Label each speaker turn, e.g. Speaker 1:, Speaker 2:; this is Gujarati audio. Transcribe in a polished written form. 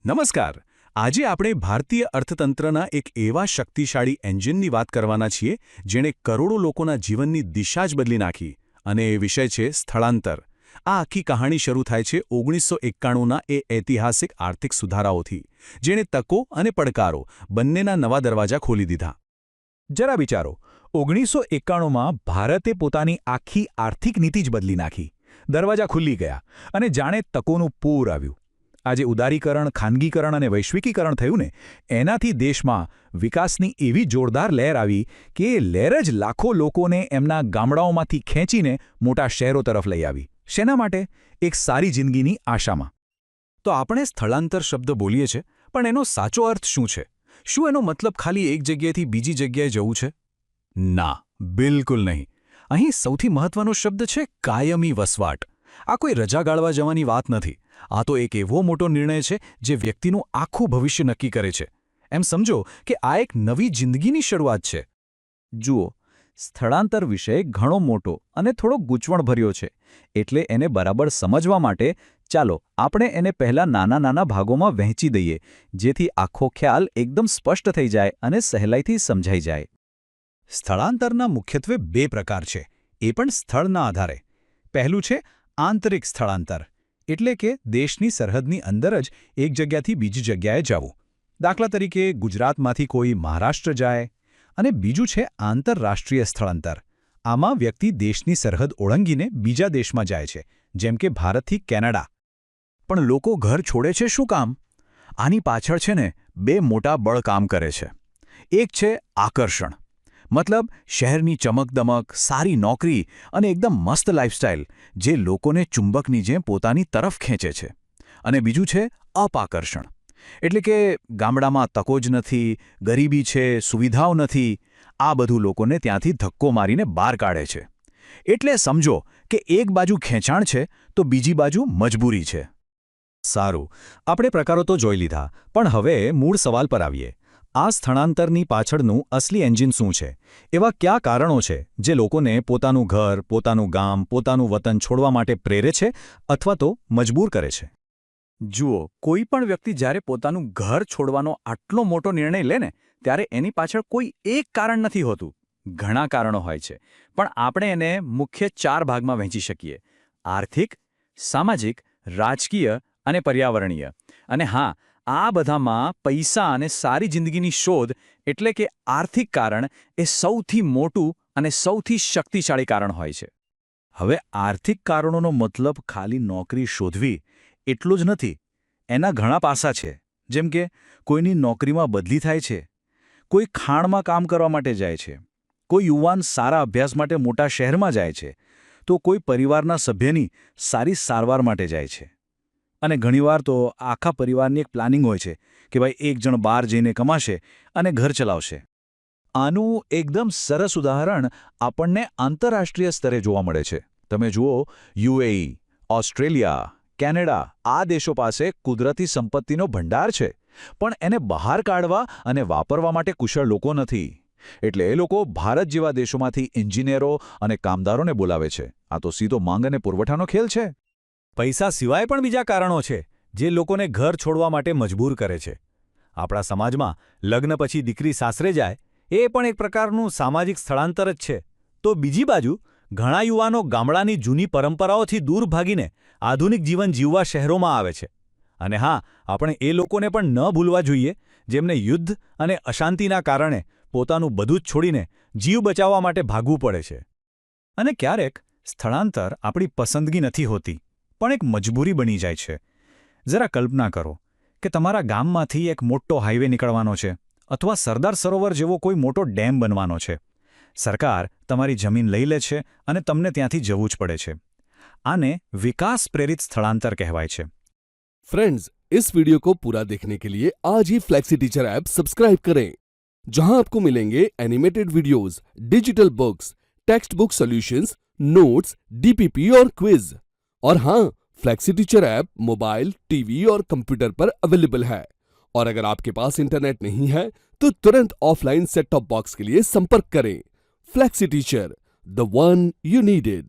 Speaker 1: નમસ્કાર. આજે આપણે ભારતીય અર્થતંત્રના એક એવા શક્તિશાળી એન્જિનની વાત કરવાના છીએ જેણે કરોડો લોકોના જીવનની દિશા જ બદલી નાખી, અને એ વિષય છે સ્થળાંતર. આ આખી કહાણી શરૂ થાય છે 1991ના એ ઐતિહાસિક આર્થિક સુધારાઓથી, જેણે તકો અને પડકારો બંનેના નવા દરવાજા ખોલી દીધા.
Speaker 2: જરા વિચારો, 1991માં ભારતે પોતાની આખી આર્થિક નીતિ જ બદલી નાખી. દરવાજા ખુલ્લી ગયા અને જાણે તકોનું પૂર આવ્યું. આજે ઉદારીકરણ, ખાનગીકરણ અને વૈશ્વિકીકરણ થયું ને, એનાથી દેશમાં વિકાસની એવી જોરદાર લહેર આવી કે એ લહેર જ લાખો લોકોને એમના ગામડાઓમાંથી ખેંચીને મોટા શહેરો તરફ લઈ આવી. શેના માટે? એક સારી જિંદગીની આશામાં.
Speaker 1: તો આપણે સ્થળાંતર શબ્દ બોલીએ છીએ, પણ એનો સાચો અર્થ શું છે? શું એનો મતલબ ખાલી એક જગ્યાએથી બીજી જગ્યાએ જવું છે? ના, બિલકુલ નહીં. અહીં સૌથી મહત્વનો શબ્દ છે કાયમી વસવાટ. આ કોઈ રજા ગાળવા જવાની વાત નથી. આ તો એક એવો મોટો નિર્ણય છે જે વ્યક્તિનું આખું ભવિષ્ય નક્કી કરે છે. એમ સમજો કે આ એક નવી જિંદગીની શરૂઆત છે.
Speaker 2: જુઓ, સ્થળાંતર વિષય ઘણો મોટો અને થોડો ગૂંચવણભર્યો છે, એટલે એને બરાબર સમજવા માટે ચાલો આપણે એને પહેલા નાના નાના ભાગોમાં વહેંચી દઈએ, જેથી આખો ખ્યાલ એકદમ સ્પષ્ટ થઈ જાય અને સહેલાઈથી સમજાઈ જાય.
Speaker 1: સ્થળાંતરના મુખ્યત્વે બે પ્રકાર છે, એ પણ સ્થળના આધારે. પહેલું છે આંતરિક સ્થળાંતર, એટલે કે દેશની સરહદની અંદર જ એક જગ્યાથી બીજી જગ્યાએ જવું. દાખલા તરીકે ગુજરાતમાંથી કોઈ મહારાષ્ટ્ર જાય. અને બીજું છે આંતરરાષ્ટ્રીય સ્થળાંતર. આમાં વ્યક્તિ દેશની સરહદ ઓળંગીને બીજા દેશમાં જાય છે, જેમ કે ભારતથી કેનેડા. પણ લોકો ઘર છોડે છે શું કામ? આની પાછળ છે ને બે મોટા બળ કામ કરે છે. એક છે આકર્ષણ, મતલબ શહેરની ચમકદમક, સારી નોકરી અને એકદમ મસ્ત લાઇફસ્ટાઇલ જે લોકોને ચુંબકની જેમ પોતાની તરફ ખેંચે છે. અને બીજું છે અપાકર્ષણ, એટલે કે ગામડામાં તકો જ નથી, ગરીબી છે, સુવિધાઓ નથી. આ બધું લોકોને ત્યાંથી ધક્કો મારીને બહાર કાઢે છે. એટલે સમજો કે એક બાજુ ખેંચાણ છે તો બીજી બાજુ મજબૂરી છે. સારું, આપણે પ્રકારો તો જોઈ લીધા, પણ હવે મૂળ સવાલ પર આવીએ. આ સ્થળાંતરની પાછળનું અસલી એન્જિન શું છે? એવા કયા કારણો છે જે લોકોને પોતાનું ઘર, પોતાનું ગામ, પોતાનું વતન છોડવા માટે પ્રેરે છે અથવા તો મજબૂર કરે છે? જુઓ, કોઈ પણ વ્યક્તિ જ્યારે પોતાનું ઘર છોડવાનો આટલો મોટો નિર્ણય લે ને, ત્યારે એની પાછળ કોઈ એક કારણ નથી હોતું. ઘણા કારણો હોય છે, પણ આપણે એને મુખ્ય 4 ભાગમાં વહેંચી શકીએ: આર્થિક, સામાજિક, રાજકીય અને પર્યાવરણીય. અને હા, આ બધામાં પૈસા અને સારી જિંદગીની શોધ, એટલે કે આર્થિક કારણ, એ સૌથી મોટું અને સૌથી શક્તિશાળી કારણ હોય છે. હવે આર્થિક કારણોનો મતલબ ખાલી નોકરી શોધવી એટલું જ નથી. એના ઘણા પાસા છે, જેમ કે કોઈની નોકરીમાં બદલી થાય છે, કોઈ ખાણમાં કામ કરવા માટે જાય છે, કોઈ યુવાન સારા અભ્યાસ માટે મોટા શહેરમાં જાય છે, તો કોઈ પરિવારના સભ્યની સારી સારવાર માટે જાય છે. અને ઘણીવાર તો આખા પરિવારની એક પ્લાનિંગ હોય છે કે ભાઈ એક જણ બહાર જઈને કમાશે અને ઘર ચલાવશે. આનું એકદમ સરસ ઉદાહરણ આપણને આંતરરાષ્ટ્રીય સ્તરે જોવા મળે છે. તમે જુઓ, યુએઈ, ઓસ્ટ્રેલિયા, કેનેડા, આ દેશો પાસે કુદરતી સંપત્તિનો ભંડાર છે, પણ એને બહાર કાઢવા અને વાપરવા માટે કુશળ લોકો નથી. એટલે એ લોકો ભારત જેવા દેશોમાંથી એન્જિનિયરો અને કામદારોને બોલાવે છે. આ તો સીધો માંગ અને પુરવઠાનો ખેલ છે. પૈસા સિવાય પણ બીજા કારણો છે જે લોકોને ઘર છોડવા માટે મજબૂર કરે છે. આપણા સમાજમાં લગ્ન પછી દીકરી સાસરે જાય, એ પણ એક પ્રકારનું સામાજિક સ્થળાંતર જ છે. તો બીજી બાજુ ઘણા યુવાનો ગામડાની જૂની પરંપરાઓથી દૂર ભાગીને આધુનિક જીવન જીવવા શહેરોમાં આવે છે. અને હા, આપણે એ લોકોને પણ ન ભૂલવા જોઈએ જેમને યુદ્ધ અને અશાંતિના કારણે પોતાનું બધું જ છોડીને જીવ બચાવવા માટે ભાગવું પડે છે. અને ક્યારેક સ્થળાંતર આપણી પસંદગી નથી હોતી, પણ એક મજબૂરી બની જાય છે. જરા કલ્પના કરો કે તમારા ગામમાંથી એક મોટો હાઈવે નીકળવાનો છે, અથવા સરદાર સરોવર જેવો કોઈ મોટો ડેમ બનવાનો છે. સરકાર તમારી જમીન લઈ લે છે અને તમને ત્યાંથી જવું જ પડે છે. આને વિકાસ પ્રેરિત સ્થળાંતર કહેવાય છે.
Speaker 3: फ्रेंड्स, इस वीडियो को पूरा देखने के लिए आज ही फ्लेक्सी टीचर ऐप सब्सक्राइब करें, जहां आपको मिलेंगे animated videos, digital books, text book solutions, notes, DPP और क्विज. और हाँ, flexi teacher app mobile, TV और कंप्यूटर पर अवेलेबल है. और अगर आपके पास इंटरनेट नहीं है तो तुरंत ऑफलाइन सेट टॉप बॉक्स के लिए संपर्क करें. Flexi teacher, the one you needed.